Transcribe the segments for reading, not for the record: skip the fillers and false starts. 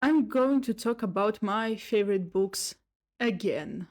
I'm going to talk about my favorite books again.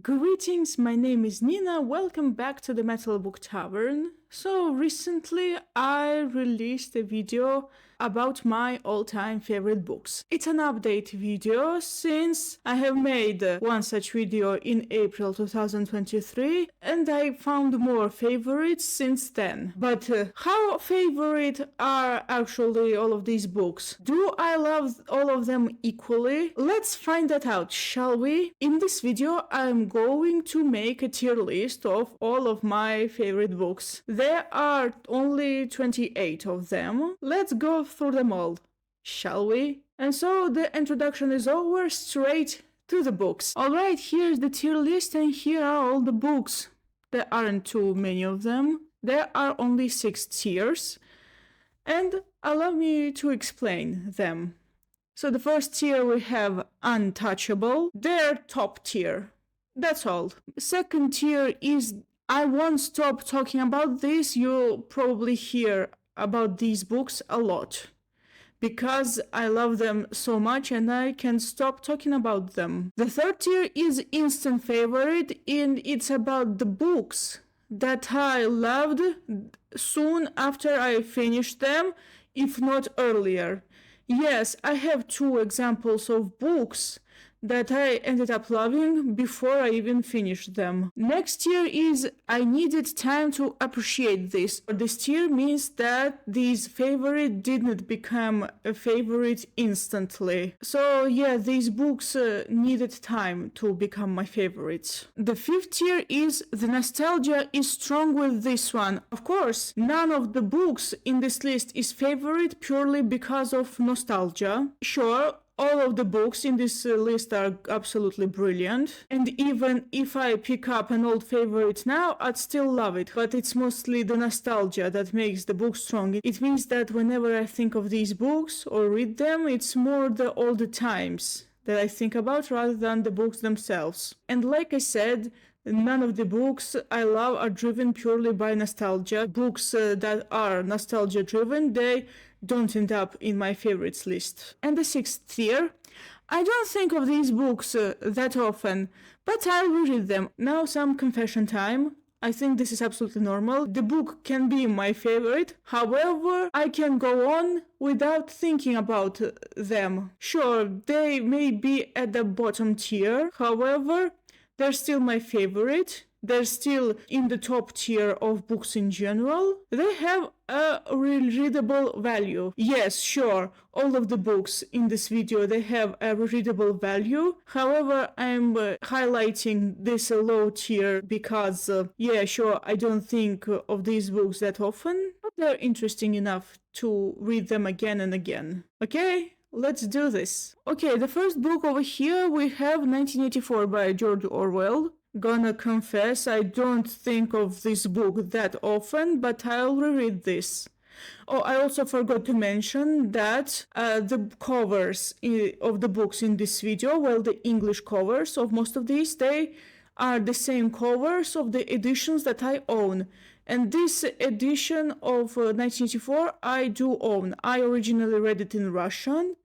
Greetings, my name is Nina, welcome back to the Metal Book Tavern. So recently I released a video about my all-time favorite books. It's an update video since I have made one such video in April 2023 and I found more favorites since then. But how favorite are actually all of these books? Do I love all of them equally? Let's find that out, shall we? In this video I'm going to make a tier list of all of my favorite books. There are only 28 of them. Let's go through them all, shall we? And so the introduction is over, straight to the books. Alright, here's the tier list and here are all the books. There aren't too many of them. There are only 6 tiers. And allow me to explain them. So the first tier we have Untouchable. They're top tier. That's all. Second tier is I won't stop talking about this. You'll probably hear about these books a lot because I love them so much and I can't stop talking about them. The third tier is Instant Favorite and it's about the books that I loved soon after I finished them, if not earlier. Yes, I have 2 examples of books that I ended up loving before I even finished them. Next tier is I needed time to appreciate this. This tier means that this favorite didn't become a favorite instantly. So yeah, these books needed time to become my favorites. The 5th tier is the nostalgia is strong with this one. Of course, none of the books in this list is favorite purely because of nostalgia. Sure, all of the books in this list are absolutely brilliant, and even if I pick up an old favorite now, I'd still love it, but it's mostly the nostalgia that makes the book strong. It means that whenever I think of these books or read them, it's more the older times that I think about rather than the books themselves. And like I said, none of the books I love are driven purely by nostalgia. Books that are nostalgia driven, they don't end up in my favorites list. And the 6th tier, I don't think of these books that often, but I'll reread them. Now some confession time. I think this is absolutely normal. The book can be my favorite, however, I can go on without thinking about them. Sure, they may be at the bottom tier, however, they're still my favorite. They're still in the top tier of books in general. They have a readable value. Yes, sure, all of the books in this video, they have a readable value. However, I'm highlighting this low tier because, yeah, sure, I don't think of these books that often, but they're interesting enough to read them again and again. Okay? Let's do this. Okay, the first book over here we have 1984 by George Orwell. Gonna confess, I don't think of this book that often, but I'll reread this. Oh, I also forgot to mention that the covers of the books in this video, well, the English covers of most of these, they are the same covers of the editions that I own. And this edition of 1984 I do own. I originally read it in Russian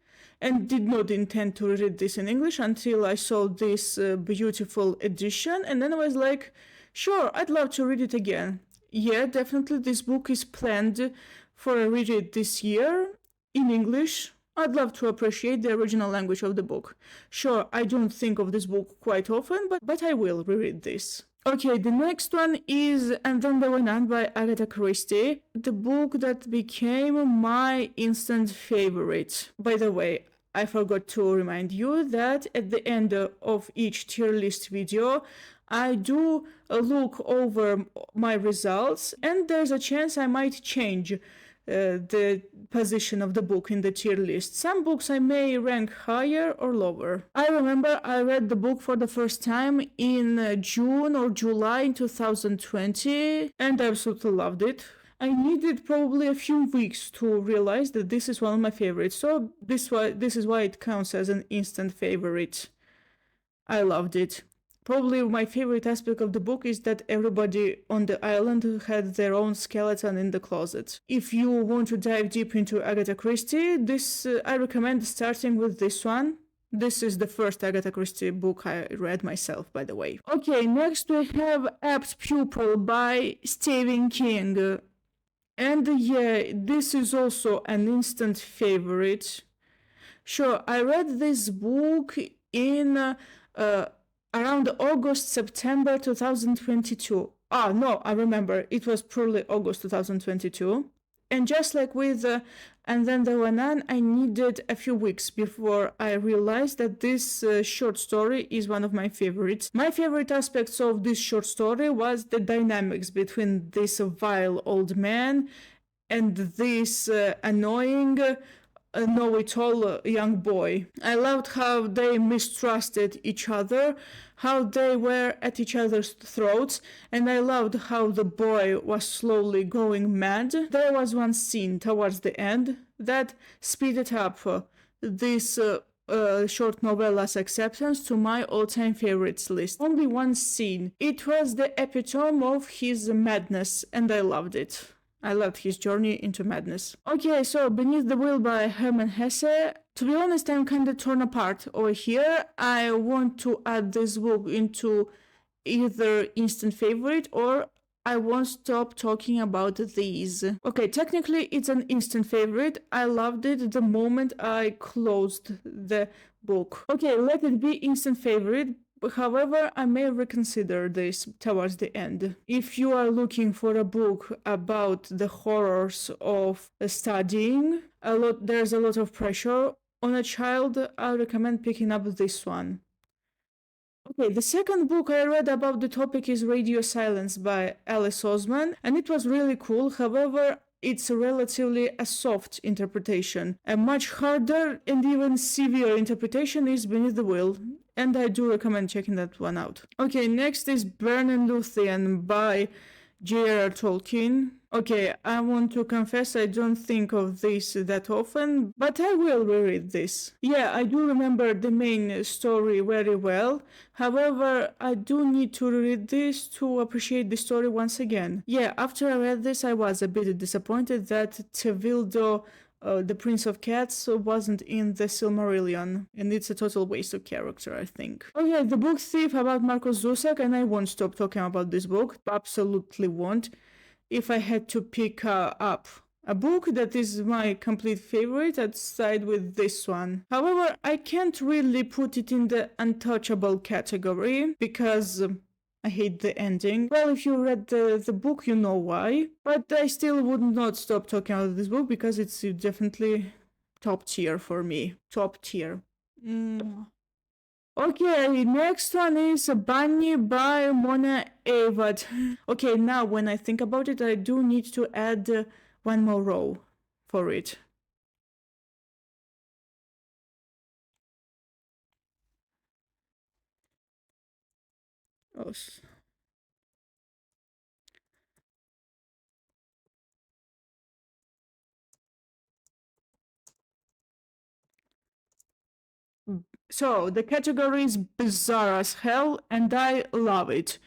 and did not intend to read this in English until I saw this beautiful edition, and then I was like, sure, I'd love to read it again. Yeah, definitely this book is planned for a reread this year in English. I'd love to appreciate the original language of the book. Sure, I don't think of this book quite often, but I will reread this. Okay, the next one is And Then There Were None by Agatha Christie, the book that became my instant favorite. By the way, I forgot to remind you that at the end of each tier list video, I do look over my results and there's a chance I might change the position of the book in the tier list. Some books I may rank higher or lower. I remember I read the book for the first time in June or July in 2020 and I absolutely loved it. I needed probably a few weeks to realize that this is one of my favorites. So this is why it counts as an instant favorite. I loved it. Probably my favorite aspect of the book is that everybody on the island had their own skeleton in the closet. If you want to dive deep into Agatha Christie, I recommend starting with this one. This is the first Agatha Christie book I read myself, by the way. Okay, next we have Apt Pupil by Stephen King. And yeah, this is also an instant favorite. Sure, I read this book in around August, September 2022. No, I remember. It was probably August 2022. And just like with And Then There Were None, I needed a few weeks before I realized that this short story is one of my favorites. My favorite aspects of this short story was the dynamics between this vile old man and this annoying know-it-all young boy. I loved how they mistrusted each other, how they were at each other's throats, and I loved how the boy was slowly going mad. There was one scene towards the end that speeded up this short novella's acceptance to my all-time favorites list. Only one scene. It was the epitome of his madness, and I loved it. I loved his journey into madness. Okay, so Beneath the Wheel by Hermann Hesse. To be honest, I'm kind of torn apart over here. I want to add this book into either instant favorite or I won't stop talking about these. Okay, technically it's an instant favorite. I loved it the moment I closed the book. Okay, let it be instant favorite. However, I may reconsider this towards the end. If you are looking for a book about the horrors of studying, there's a lot of pressure on a child, I recommend picking up this one. Okay, the second book I read about the topic is Radio Silence by Alice Oseman, and it was really cool. However, it's relatively a soft interpretation. A much harder and even severe interpretation is Beneath the Wheel, and I do recommend checking that one out. Okay, next is Berne and Luthien by J.R.R. Tolkien. Okay, I want to confess I don't think of this that often, but I will reread this. Yeah, I do remember the main story very well. However, I do need to read this to appreciate the story once again. Yeah, after I read this, I was a bit disappointed that Tevildo, the Prince of Cats, wasn't in the Silmarillion, and it's a total waste of character, I think. Okay, The Book Thief about Marcus Zusak, and I won't stop talking about this book, absolutely won't. If I had to pick up a book that is my complete favorite, I'd side with this one. However, I can't really put it in the untouchable category because I hate the ending. Well, if you read the book, you know why. But I still would not stop talking about this book because it's definitely top tier for me. Top tier. Okay, next one is Bunny by Mona Awad. Okay, now when I think about it, I do need to add one more row for it. Oh. So, the category is bizarre as hell, and I love it.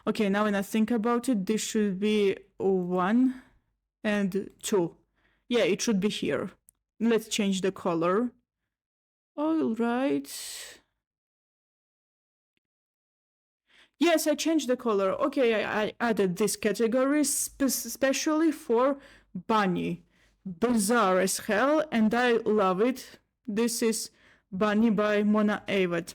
Okay, now when I think about it, this should be 1 and 2. Yeah, it should be here. Let's change the color. Alright. Yes, I changed the color. Okay, I added this category especially for Bunny. Bizarre as hell, and I love it. This is Bunny by Mona Awad.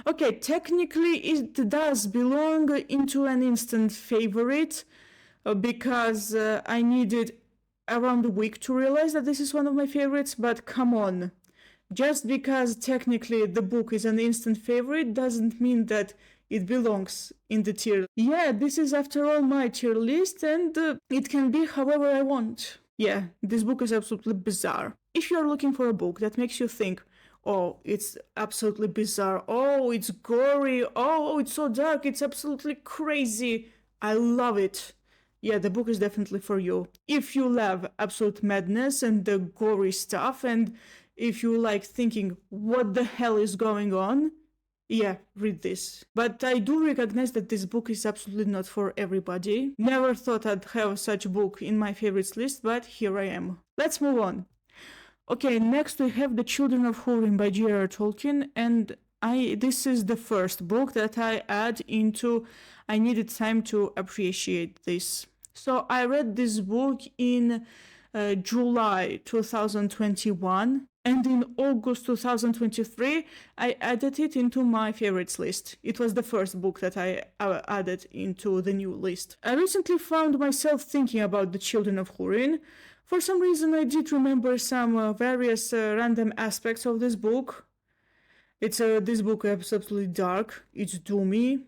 Okay, technically it does belong into an instant favorite because I needed around a week to realize that this is one of my favorites, but come on. Just because technically the book is an instant favorite doesn't mean that it belongs in the tier. Yeah, this is after all my tier list and it can be however I want. Yeah, this book is absolutely bizarre. If you're looking for a book that makes you think, oh, it's absolutely bizarre, oh, it's gory, oh, it's so dark, it's absolutely crazy, I love it. yeah, the book is definitely for you. If you love absolute madness and the gory stuff, and if you like thinking, what the hell is going on? Yeah, read this. But I do recognize that this book is absolutely not for everybody. Never thought I'd have such a book in my favorites list, but here I am. Let's move on. Okay, next we have The Children of Húrin by J.R.R. Tolkien, and this is the first book that I add into I needed time to appreciate this. So I read this book in July 2021, and in August 2023 I added it into my favorites list. It was the first book that I added into the new list. I recently found myself thinking about The Children of Húrin. For some reason I did remember some various random aspects of this book. This book is absolutely dark, it's doomy,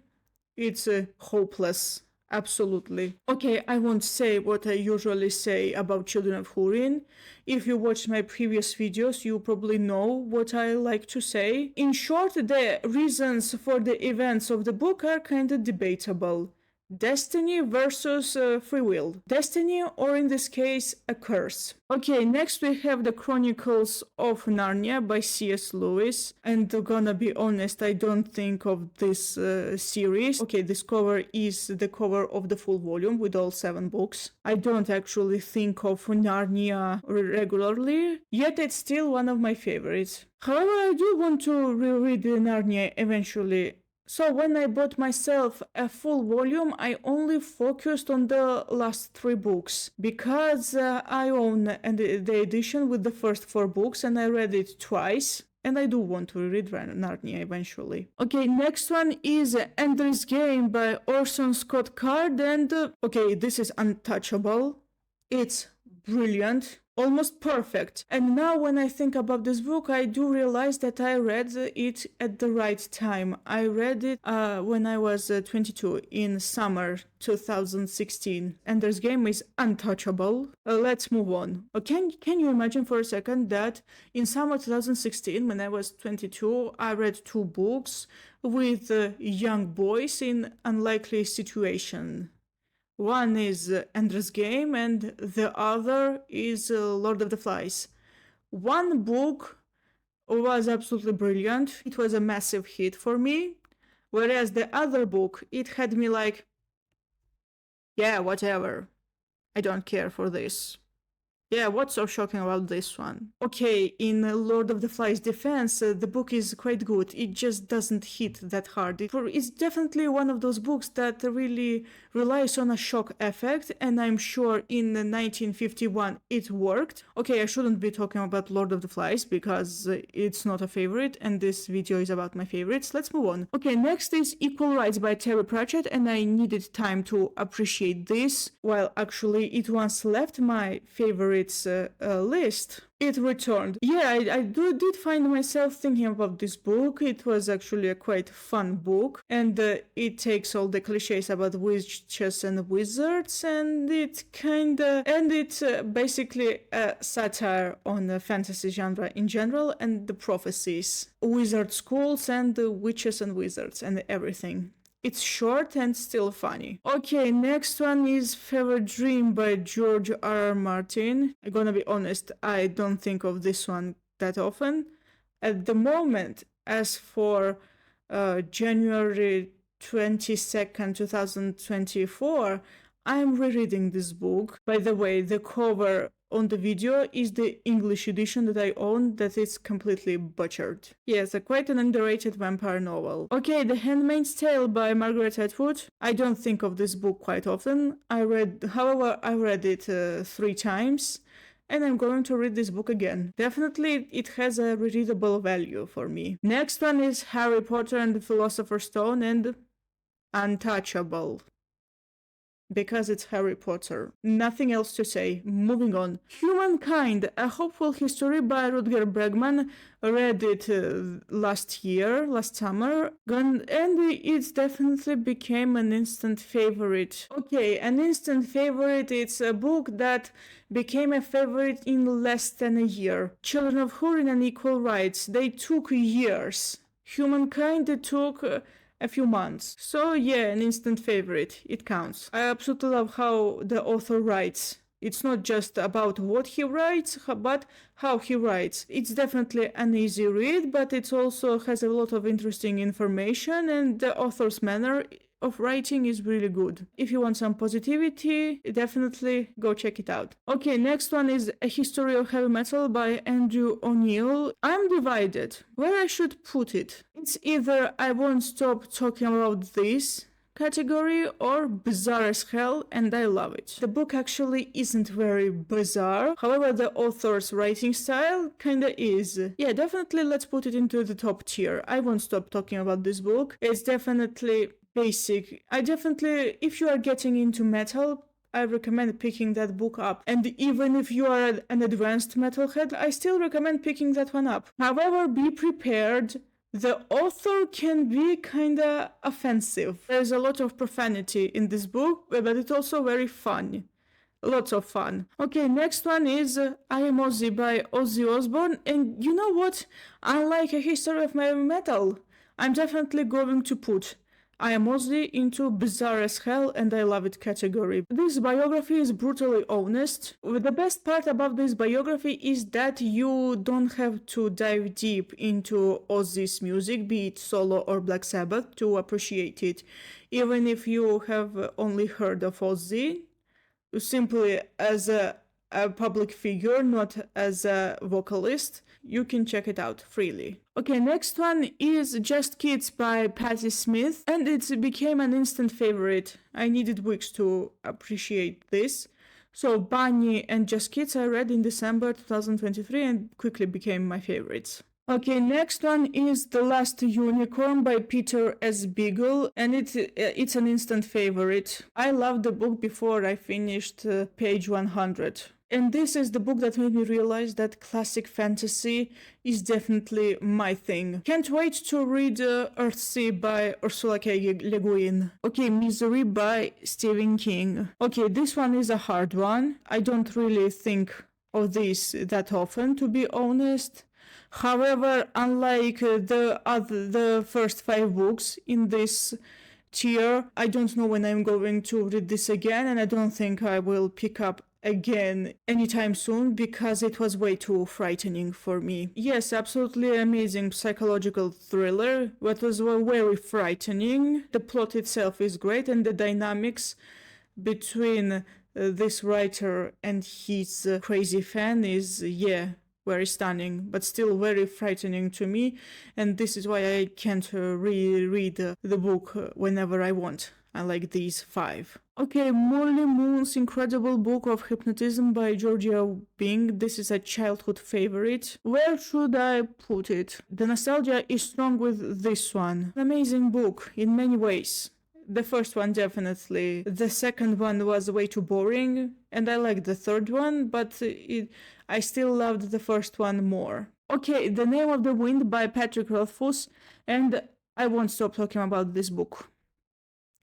it's hopeless. Absolutely. Okay, I won't say what I usually say about Children of Húrin. If you watched my previous videos, you probably know what I like to say. In short, the reasons for the events of the book are kind of debatable. Destiny versus free will. Destiny, or in this case, a curse. Okay, next we have The Chronicles of Narnia by C.S. Lewis. And gonna be honest, I don't think of this series. Okay, this cover is the cover of the full volume with all 7 books. I don't actually think of Narnia regularly, yet it's still one of my favorites. However, I do want to reread Narnia eventually. So when I bought myself a full volume, I only focused on the last 3 books, because I own the edition with the first 4 books and I read it twice, and I do want to read Narnia eventually. Okay, next one is Ender's Game by Orson Scott Card, and okay, this is untouchable. It's brilliant. Almost perfect. And now when I think about this book, I do realize that I read it at the right time. I read it when I was 22 in summer 2016. Ender's Game is untouchable. Let's move on. Can you imagine for a second that in summer 2016, when I was 22, I read 2 books with young boys in unlikely situation. One is Ender's Game and the other is Lord of the Flies. One book was absolutely brilliant. It was a massive hit for me. Whereas the other book, it had me like, yeah, whatever. I don't care for this. Yeah, what's so shocking about this one? Okay, in Lord of the Flies' defense, the book is quite good. It just doesn't hit that hard. It's definitely one of those books that really relies on a shock effect, and I'm sure in 1951 it worked. Okay, I shouldn't be talking about Lord of the Flies because it's not a favorite, and this video is about my favorites. Let's move on. Okay, next is Equal Rights by Terry Pratchett, and I needed time to appreciate this. Well, actually, it once left my favorite list. It returned. Yeah, I did find myself thinking about this book. It was actually a quite fun book, and it takes all the cliches about witches and wizards, and it's basically a satire on the fantasy genre in general and the prophecies, wizard schools and the witches and wizards and everything. It's short and still funny. Okay, next one is Fever Dream by George R.R. Martin. I'm gonna be honest, I don't think of this one that often. At the moment, as for January 22nd, 2024, I'm rereading this book. By the way, the cover on the video is the English edition that I own that is completely butchered. Yes, quite an underrated vampire novel. Okay, The Handmaid's Tale by Margaret Atwood. I don't think of this book quite often. I read it 3 times, and I'm going to read this book again. Definitely, it has a readable value for me. Next one is Harry Potter and the Philosopher's Stone, and untouchable. Because it's Harry Potter. Nothing else to say. Moving on. Humankind, A Hopeful History by Rutger Bregman. Read it last summer, and it definitely became an instant favorite. Okay, an instant favorite, it's a book that became a favorite in less than a year. Children of Húrin and Equal Rights, they took years. Humankind took a few months. So yeah, an instant favorite. It counts. I absolutely love how the author writes. It's not just about what he writes, but how he writes. It's definitely an easy read, but it also has a lot of interesting information, and the author's manner of writing is really good. If you want some positivity, definitely go check it out. Okay, next one is A History of Heavy Metal by Andrew O'Neill. I'm divided where I should put it. It's either I won't stop talking about this category or bizarre as hell, and I love it. The book actually isn't very bizarre, however the author's writing style kinda is. Yeah, definitely let's put it into the top tier. I won't stop talking about this book. It's definitely basic. If you are getting into metal, I recommend picking that book up. And even if you are an advanced metalhead, I still recommend picking that one up. However, be prepared. The author can be kinda offensive. There's a lot of profanity in this book, but it's also very fun. Lots of fun. Okay, next one is I Am Ozzy by Ozzy Osbourne. And you know what? Unlike A History of Heavy Metal, I'm definitely going to put I Am Ozzy into bizarre as hell and I love it category. This biography is brutally honest. The best part about this biography is that you don't have to dive deep into Ozzy's music, be it solo or Black Sabbath, to appreciate it. Even if you have only heard of Ozzy, simply as a public figure, not as a vocalist, you can check it out freely. Okay, next one is Just Kids by Patti Smith, and it became an instant favorite. I needed weeks to appreciate this. So Bunny and Just Kids I read in December 2023 and quickly became my favorites. Okay, next one is The Last Unicorn by Peter S. Beagle, and it's an instant favorite. I loved the book before I finished page 100. And this is the book that made me realize that classic fantasy is definitely my thing. Can't wait to read Earthsea by Ursula K. Le Guin. Okay, Misery by Stephen King. Okay, this one is a hard one. I don't really think of this that often, to be honest. However, unlike the first 5 books in this tier, I don't know when I'm going to read this again, and I don't think I will pick up again anytime soon because it was way too frightening for me. Yes, absolutely amazing psychological thriller, but was very frightening. The plot itself is great, and the dynamics between this writer and his crazy fan is, very stunning, but still very frightening to me, and this is why I can't reread the book whenever I want. I like these 5. Okay, Molly Moon's incredible book of hypnotism by Georgia Bing. This is a childhood favorite. Where should I put it? The nostalgia is strong with this one. An amazing book in many ways. The first one definitely. The second one was way too boring, and I liked the third one, but I still loved the first one more. Okay, The Name of the Wind by Patrick Rothfuss, and I won't stop talking about this book.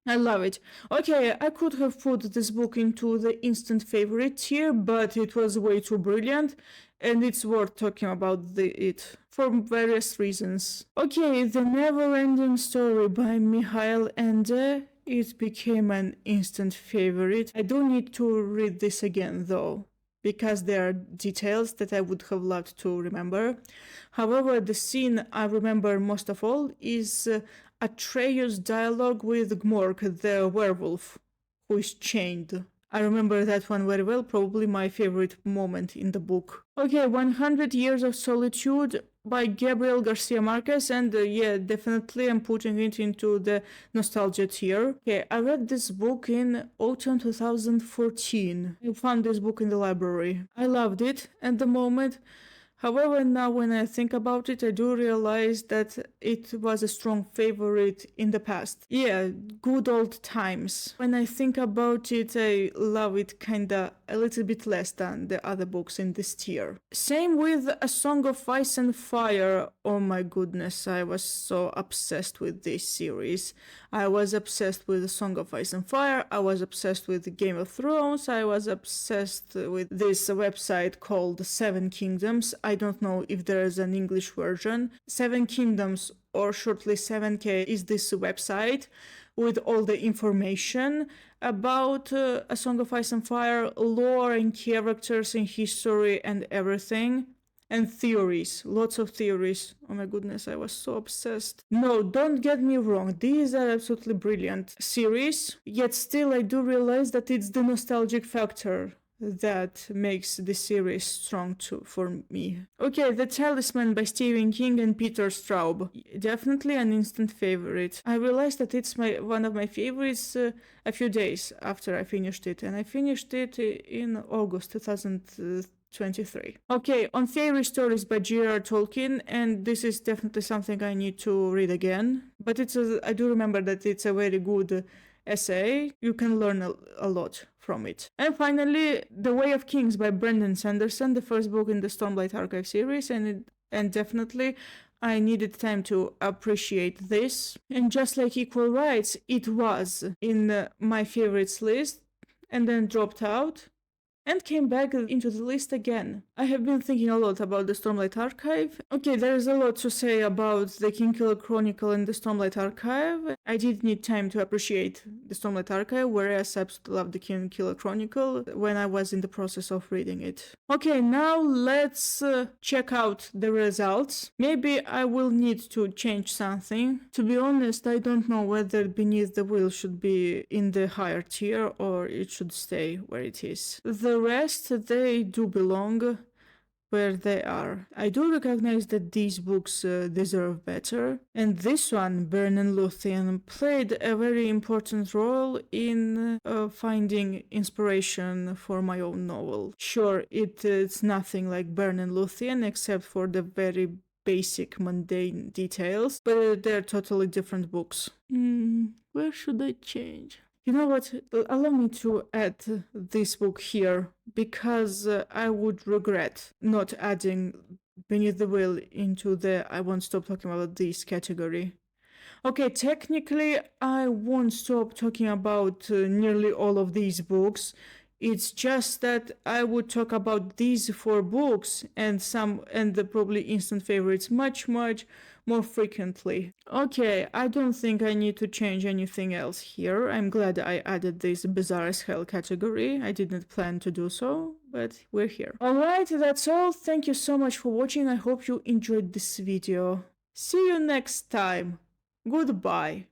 I love it. Okay, I could have put this book into the instant favorite tier, but it was way too brilliant, and it's worth talking about it for various reasons. Okay, The Never-Ending Story by Michael Ende. It became an instant favorite. I don't need to read this again though, because there are details that I would have loved to remember. However, the scene I remember most of all is Atreus' dialogue with Gmork, the werewolf, who is chained. I remember that one very well, probably my favorite moment in the book. Okay, 100 Years of Solitude by Gabriel Garcia Marquez, and definitely I'm putting it into the nostalgia tier. Okay, I read this book in autumn 2014. I found this book in the library. I loved it at the moment. However, now when I think about it, I do realize that it was a strong favorite in the past. Yeah, good old times. When I think about it, I love it kinda a little bit less than the other books in this tier. Same with A Song of Ice and Fire. Oh my goodness, I was so obsessed with this series. I was obsessed with A Song of Ice and Fire, I was obsessed with Game of Thrones, I was obsessed with this website called Seven Kingdoms. I don't know if there is an English version. Seven Kingdoms or shortly 7K is this website with all the information about A Song of Ice and Fire, lore and characters and history and everything. And theories, lots of theories. Oh my goodness, I was so obsessed. No, don't get me wrong, these are absolutely brilliant series, yet still I do realize that it's the nostalgic factor that makes the series strong too for me. Okay, The Talisman by Stephen King and Peter Straub. Definitely an instant favorite. I realized that it's one of my favorites a few days after I finished it, and I finished it in August 2023. Okay, on Fairy Stories by J.R.R. Tolkien, and this is definitely something I need to read again, but I do remember that it's a very good essay. You can learn a lot from it. And finally, The Way of Kings by Brandon Sanderson, the first book in the Stormlight Archive series, and definitely I needed time to appreciate this. And just like Equal Rights, it was in my favorites list and then dropped out and came back into the list again. I have been thinking a lot about the Stormlight Archive. Okay, there is a lot to say about the Kingkiller Chronicle and the Stormlight Archive. I did need time to appreciate the Stormlight Archive, whereas I absolutely loved the Kingkiller Chronicle when I was in the process of reading it. Okay, now let's check out the results. Maybe I will need to change something. To be honest, I don't know whether Beneath the Wheel should be in the higher tier or it should stay where it is. The rest, they do belong where they are. I do recognize that these books deserve better, and this one, Byrne and Luthien, played a very important role in finding inspiration for my own novel. Sure, it's nothing like Byrne and Luthien except for the very basic mundane details, but they're totally different books. Where should I change? You know what? Allow me to add this book here, because I would regret not adding Beneath the Wheel into the I won't stop talking about this category. Okay, technically I won't stop talking about nearly all of these books. It's just that I would talk about these 4 books and the probably instant favorites much more frequently. Okay, I don't think I need to change anything else here. I'm glad I added this bizarre as hell category. I didn't plan to do so, but we're here. Alright, that's all. Thank you so much for watching. I hope you enjoyed this video. See you next time. Goodbye.